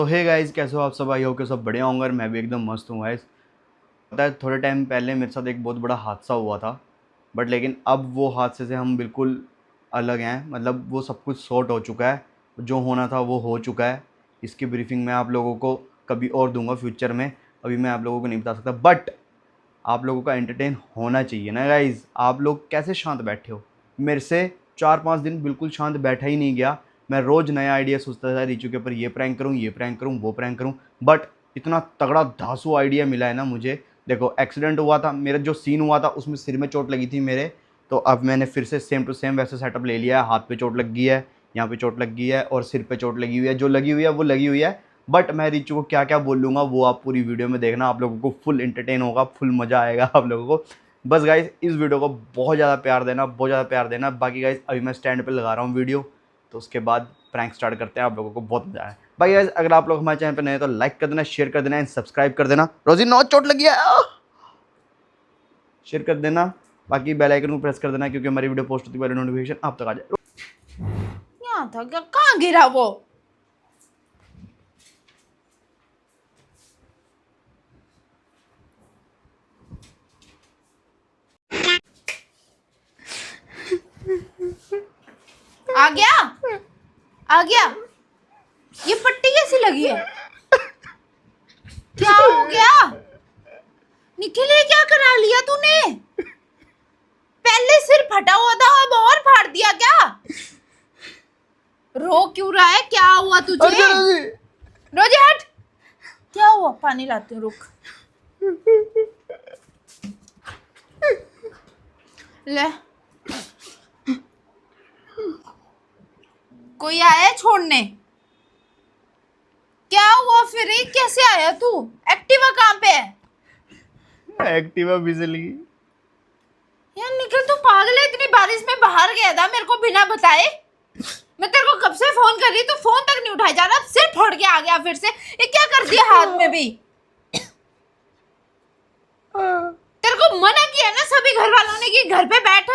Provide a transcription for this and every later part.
तो hey guys, कैसे हो आप सब? आई हो कि सब बढ़िया होंगे और मैं भी एकदम मस्त हूँ गाइस। पता है, थोड़े टाइम पहले मेरे साथ एक बहुत बड़ा हादसा हुआ था, बट लेकिन अब वो हादसे से हम बिल्कुल अलग हैं। मतलब वो सब कुछ सॉर्ट हो चुका है, जो होना था वो हो चुका है। इसकी ब्रीफिंग मैं आप लोगों को कभी और दूंगा फ्यूचर में, अभी मैं आप लोगों को नहीं बता सकता। बट आप लोगों का एंटरटेन होना चाहिए ना गाइज। आप लोग कैसे शांत बैठे हो? मेरे से 4-5 दिन बिल्कुल शांत बैठा ही नहीं गया। मैं रोज़ नया आइडिया सोचता था रिचू के ऊपर, ये प्रैंक करूँ, ये प्रैंक करूँ, वो प्रैंक करूँ। बट इतना तगड़ा धांसू आइडिया मिला है ना मुझे। देखो, एक्सीडेंट हुआ था, मेरा जो सीन हुआ था उसमें सिर में चोट लगी थी मेरे। तो अब मैंने फिर से सेम टू सेम वैसे सेटअप ले लिया है। हाथ पे चोट लग गई है, यहाँ पे चोट लग गई है और सिर पे चोट लगी हुई है। जो लगी हुई है वो लगी हुई है। बट मैं रिचू को क्या क्या बोल लूँगा वो आप पूरी वीडियो में देखना। आप लोगों को फुल एंटरटेन होगा, फुल मज़ा आएगा आप लोगों को। बस गाइज, इस वीडियो को बहुत ज़्यादा प्यार देना, बहुत ज़्यादा प्यार देना। बाकी गाइज, अभी मैं स्टैंड पे लगा रहा हूँ वीडियो, तो उसके बाद प्रैंक स्टार्ट करते हैं। आप लोगों को बहुत मजा आया। बाकी गाइज, अगर आप लोग हमारे चैनल पर नए हैं तो लाइक कर देना, शेयर कर देना एंड सब्सक्राइब कर देना। रोजी नौ चोट लगी है, शेयर कर देना। बाकी बेल आइकन को प्रेस कर देना, क्योंकि हमारी वीडियो पोस्ट होती है पहले नोटिफिकेशन आप तक आ जाए। यहाँ था क्या? कहाँ गिरा वो? आ गया, आ गया। ये पट्टी कैसी लगी है? क्या हो गया निखिल? ये क्या करा लिया तूने? पहले सिर फटा हुआ था, अब और फाड़ दिया क्या? रो क्यों रहा है? क्या हुआ तुझे? रोजी हट। क्या हुआ? पानी लाती हूँ, रुक। ले, कोई आया छोड़ने? क्या हुआ फिर? ये कैसे आया तू? एक्टिवा कहाँ पे है? एक्टिवा फिसल गई। यार निखिल, तू पागल है? इतनी बारिश में बाहर गया था मेरे को बिना बताए? मैं तेरे को कब से फोन कर रही, तू फोन तक नहीं उठाई जा रहा। अब सिर फोड़ के आ गया फिर से। ये क्या कर दिया हाथ में भी? तेरे को मना किया ना सभी घर वालों ने कि घर पे बैठ।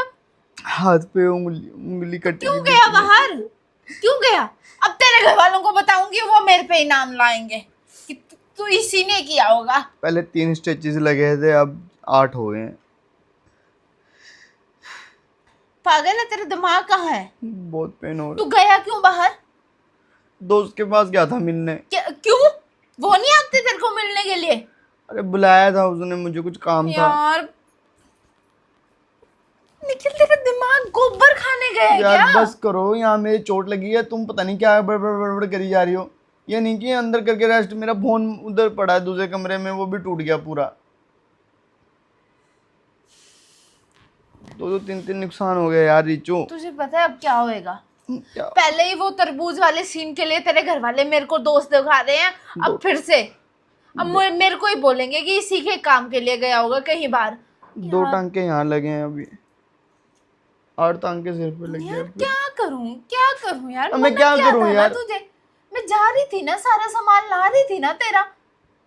हाथ पे उंगली उंगली कटी। क्यों गया बाहर? क्यों गया? अब तेरे घर वालों को बताऊंगी, वो मेरे पे इनाम लाएंगे कि तू इसी ने किया होगा। पहले 3 स्टिचेस लगे थे, अब 8 हो गए हैं। पागल है? तेरा दिमाग कहाँ है? बहुत पेन हो रहा तू गया क्यों बाहर? है। दोस्त के पास गया था मिलने। क्यों? वो नहीं आते तेरे को मिलने के लिए? अरे बुलाया था उसने, मुझे कुछ काम था यार निखिल, तेरा दिमाग गोबर खाने गया है यार। क्या? बस करो, यहाँ मेरी चोट लगी है, तुम पता नहीं क्या बड़बड़ बड़बड़ करी जा रही हो। ये नहीं कि अंदर करके रेस्ट। मेरा फोन उधर पड़ा है दूसरे कमरे में, वो भी टूट गया पूरा। 2-3 नुकसान हो गया यार रिचू। तुझे पता है अब क्या होएगा? क्या? पहले ही वो तरबूज वाले सीन के लिए तेरे घर वाले मेरे को दोस्त दिखा रहे हैं, अब फिर से अब मेरे को ही बोलेंगे कि इसी के काम के लिए गया होगा कहीं बाहर। 2 टांके यहाँ लगे हैं अभी, 8 टांके सिर पे लगे यार हैं। क्या करूं, क्या करूं यार? अब मैं मना क्या किया करूं था ना यार? तुझे। मैं जा रही थी ना, सारा सामान ला रही थी ना तेरा।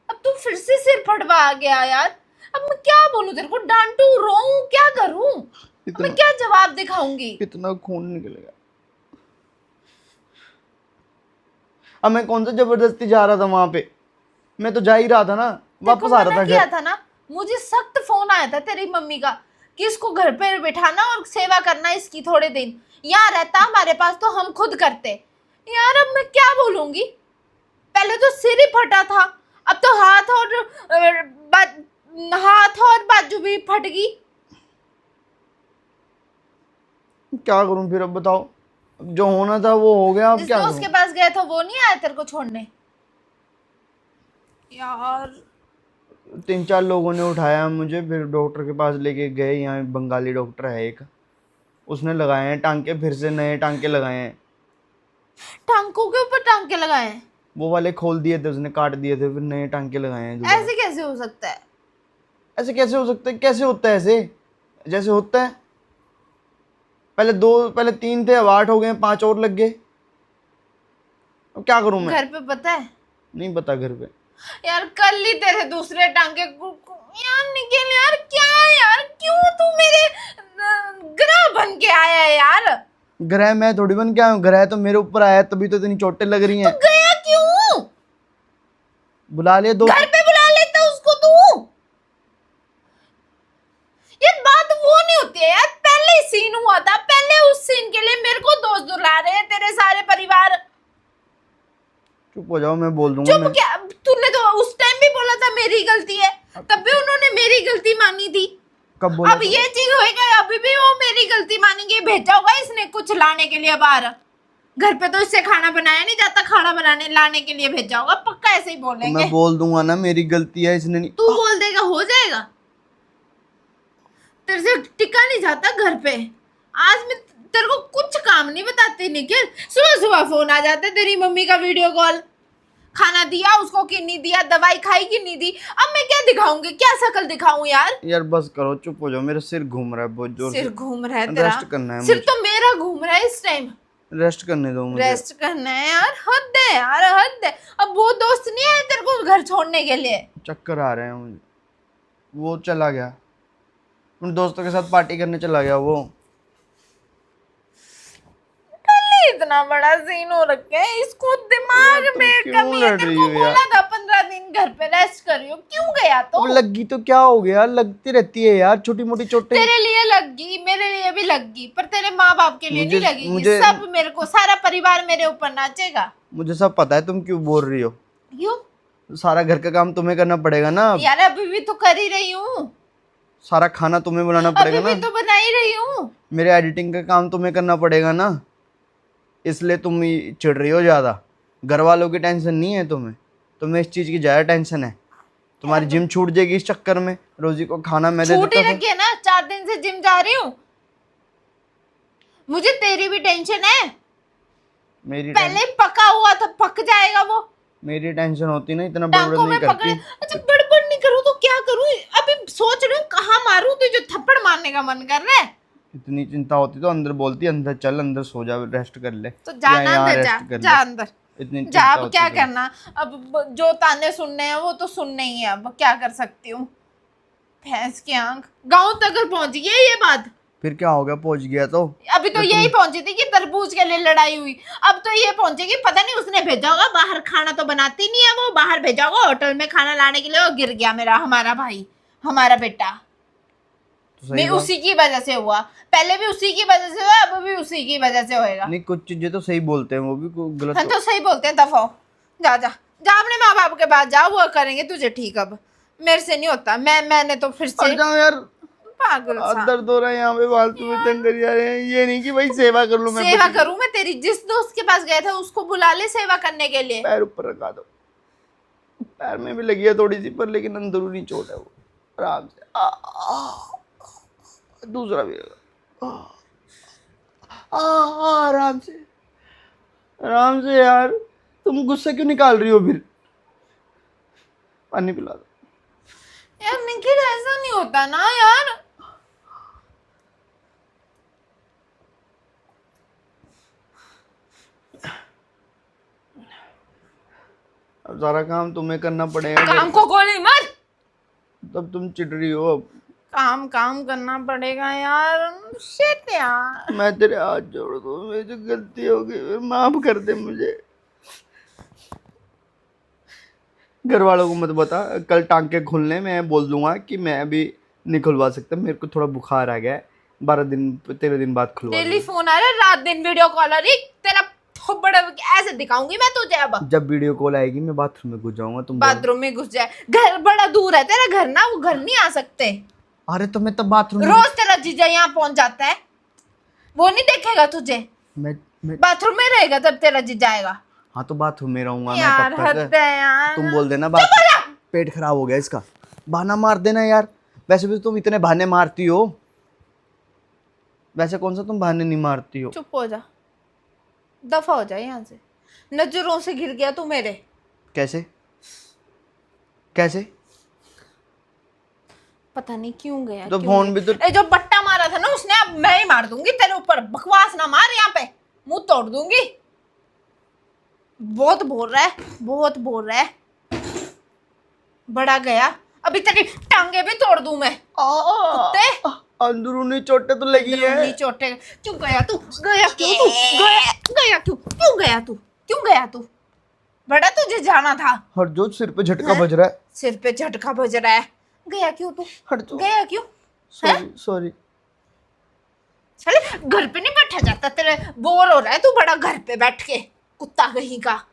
अब तू फिर से सिर फटवा गया यार। अब मैं क्या बोलूं तेरे को? डांटू, रोऊं, क्या करूं? अब मैं क्या जवाब दिखाऊंगी? कितना खून निकलेगा? अब मैं कौन सा जबरदस्ती जा रहा था वहां पे? मैं तो जा ही रहा था ना, वापस आ रहा था किया घर। था ना। मुझे सख्त फोन आया था तेरी मम्मी का कि इसको घर पे बिठाना और सेवा करना इसकी थोड़े दिन। यहाँ रहता हमारे पास तो हम खुद करते। यार अब मैं क्या बोलूंगी? पहले तो सिर ही फटा था, अब तो हाथ और बाजू भी फट गई। क्या करूं फिर? अब बताओ, अब जो होना था वो हो गया, अब जिस क्या दोस्त के करूं? पास गया था वो नहीं आया तेरे को छोड़ने? यार 3-4 लोगों ने उठाया मुझे, फिर डॉक्टर के पास लेके गए। यहाँ बंगाली डॉक्टर है एक, उसने लगाए हैं टांके, फिर से नए टांके लगाए हैं। टांकों के ऊपर टांके लगाए हैं? वो वाले खोल दिए थे उसने, काट दिए थे, फिर नए टांके लगाए हैं दोबारा। ऐसे कैसे हो सकता है? ऐसे कैसे हो सकता है? कैसे होता है ऐसे? जैसे होता है। पहले 3 थे, अब 8 हो गए, 5 और लग गए। अब क्या करूं मैं? घर पे पता है? नहीं पता घर पे। यार कल ही तेरे दूसरे टांके यार निकल। यार क्या यार, क्यों तू मेरे ग्रह बन के आया है यार? ग्रह मैं थोड़ी बन के आया हूँ, ग्रह तो मेरे ऊपर आया है, तभी तो इतनी चोटें लग रही हैं। तो गया क्यों? बुला ले दोस्त। घर पे बुला लेता उसको तू। ये बात वो नहीं होती है यार, पहले ही सीन हुआ था, पहले उस सीन के लिए मेरे को दोस्त दुला रहे हैं तेरे सारे परिवार। चुप हो जाओ, मैं बोल दूंगा। चुप क्या, तूने तो उस टाइम भी बोला था मेरी गलती है, तब भी उन्होंने मेरी गलती मानी थी। कब बोला? अब ये चीज होएगा, अभी भी वो मेरी गलती मानेंगे। भेजा होगा इसने कुछ लाने के लिए बाहर, घर पे तो इससे खाना बनाया नहीं जाता, खाना बनाने लाने के लिए भेजा होगा, पक्का ऐसे ही बोलेंगे। मैं बोल दूंगा ना मेरी गलती है, इसने नहीं। तू बोल देगा हो जाएगा, तेरे से टिका नहीं जाता घर पे। आज मैं तेरे को कुछ काम नहीं बताती निखिल, सुबह सुबह फोन आ जाता है तेरी मम्मी का वीडियो कॉल, खाना दिया उसको कि नहीं दिया, दवाई खाई कि नहीं दी। अब मैं क्या दिखाऊंगी, क्या शक्ल दिखाऊं यार? यार बस करो, चुप हो जाओ, मेरा सिर घूम रहा है बहुत जोर से। सिर घूम रहा है तेरा? रेस्ट करना है सिर मुझे। तो मेरा घूम रहा है इस टाइम। रेस्ट करने दो मुझे। रेस्ट करना है यार, हद है यार, हद है। अब वो दोस्त नहीं आया तेरे को घर छोड़ने के लिए? चक्कर आ रहे हैं मुझे, वो चला गया, उन दोस्तों के साथ पार्टी करने चला गया वो। इतना बड़ा सीन हो रखा है, इसको दिमाग तुम में क्यों कमी है। लड़ तेरे रही को हो यार? बोला था 15 दिन घर पे रेस्ट करियो, क्यों गया तो? अब लगी तो क्या हो गया, लगती रहती है यार छोटी मोटी चोटें। तेरे लिए लगी, मेरे लिए भी लगी, पर तेरे माँ बाप के लिए नहीं लगेगी। सब मेरे को, सारा परिवार मेरे ऊपर नाचेगा। मुझे सब पता है तुम क्यों बोल रही हो। क्यों? सारा घर का काम तुम्हें करना पड़ेगा ना अब। यार अभी भी तो कर ही रही हूँ, सारा खाना तुम्हें बनाना अभी पड़ेगा भी ना। तो बना ही रही हूँ। मेरे एडिटिंग का काम तुम्हें करना पड़ेगा ना, इसलिए तुम ही चिढ़ रही हो ज़्यादा। घर वालों की टेंशन नहीं है तुम्हें इस चीज़ की ज़्यादा टेंशन है। तुम्हारी जिम छूट जाएगी इस चक्कर में, रोजी को खाना मैं दे छूट ही देता था। रखी है ना, 4 दिन से जिम जा रही हूँ। मुझे तेरी भी टेंशन है, मेरी पहले पका हुआ था, पक जाएगा वो। मेरी टेंशन होती ना, इतना बड़बड़ टांगों नहीं में पकड़े। करती। अच्छा बड़बड़ नहीं करूँ तो क्या करूँ? अभी सोच रही हूँ कहाँ मारूं, तुझे थप्पड़ मारने का मन कर रहा है। इतनी चिंता होती तो अंदर बोलती, अंदर चल, अंदर सो जा, रेस्ट कर ले। तो जाना यहाँ अंदर, रेस्ट कर जा ले। अंदर इतनी जा। चिंता अब होती क्या तो। करना, अब जो ताने सुनने हैं वो तो सुनने ही है, अब क्या कर सकती हूँ। भैंस की आंख, गांव तक पहुंच गई है ये बात। फिर क्या हो गया, पहुंच गया तो। अभी तो यही पहुंची थी कि तरबूज के लिए लड़ाई हुई, अब तो ये पहुंचेगी, पता नहीं उसने भेजा होगा बाहर, खाना तो बनाती नहीं है वो, बाहर भेजा होगा होटल में खाना लाने के लिए, और गिर गया हमारा भाई, हमारा बेटा। तो मैं उसी की वजह से हुआ, पहले भी उसी की वजह से हुआ, अब भी उसी की वजह से होएगा। नहीं, कुछ चीजें तो सही बोलते हैं, वो भी कोई गलत हम तो सही बोलते हैं, दफा हो। जा जा जा अपने माँ बाप के पास जा, वो करेंगे तुझे ठीक। अब मेरे से नहीं होता, मैंने तो फिर से जाओ यार, पागल सा। दर्द हो रहा है यहाँ पे, फालतू में तंग कर जा रहे हैं। ये नहीं कि भाई सेवा कर लूं मैं, सेवा करूं मैं तेरी? जिस दोस्त के पास गया था उसको बुला ले सेवा करने के लिए। पैर ऊपर रखा दो, पैर में भी लगी है थोड़ी सी, पर लेकिन अंदरूनी चोट है वो। आराम से दूसरा भी आराम से, आराम से। यार तुम गुस्सा क्यों निकाल रही हो फिर? पानी पिला दो यार निखिल, ऐसा नहीं होता ना यार। अब सारा काम तुम्हें करना पड़ेगा। काम को गोली मार, तब तुम चिढ़ रही हो। अब काम काम करना पड़ेगा यार। शिट यार, मैं तेरे हाथ जोड़ दूं, मेरी जो गलती हो गई माफ कर दे मुझे। घर वालों को मत बता, कल टांके खुलने मैं बोल दूंगा कि मैं अभी नहीं खुलवा सकता, मेरे को थोड़ा बुखार आ गया है, 13 दिन बाद खुलवा दूंगा। टेलीफोन आ रहा है, रात दिन वीडियो कॉल आ रही, तेरा बड़ा ऐसे दिखाऊंगी मैं तुझे। अब जब वीडियो कॉल आएगी मैं बाथरूम में घुस जाऊंगा, तुम बाथरूम में घुस जाए? घर बड़ा दूर है तेरा घर ना, वो घर नहीं आ सकते। अरे तो मैं तब बाथरूम में रोज तेरा जीजा यहाँ पहुंच जाता है, वो नहीं देखेगा तुझे। मैं बाथरूम में रहेगा तब तेरा जीजा आएगा। हाँ तो बाथरूम में रहूंगा मैं यार तब हद तक। है यार। तुम बोल देना बात, पेट खराब हो गया इसका, बहाना मार देना यार। वैसे भी तुम इतने बहाने मारती हो, वैसे कौन सा तुम बहाने नहीं मारती हो। चुप हो जा, दफा हो जा यहाँ से। नजरों से गिर गया तू मेरे। कैसे कैसे? पता नहीं क्यों गया, तो क्यों फोन गया? भी तो ए जो बट्टा मारा था ना उसने, अब मैं ही मार दूंगी तेरे ऊपर। बकवास ना मार, यहाँ पे मुंह तोड़ दूंगी। बहुत बोल रहा है, बहुत बोल रहा है, बड़ा गया। अभी तेरी टांगे भी तोड़ दूं मैं। कुत्ते, अंदरूनी चोटें तो लगी है। अंदरूनी चोटें। क्यों गया तू? गया क्यों तू? गया क्यों? क्यों गया तू? क्यों गया तू? बड़ा तुझे जाना था। हट जो, सिर पे झटका हैं? बज रहा है। सिर पे झटका बज रहा है। गया क्यों तू? हट जो। गया क्यों? Sorry sorry. चले घर पे नहीं बैठा जाता तेरे, बोर हो रहा है तू बड़ा घर पे बैठ के, कुत्ता कहीं का।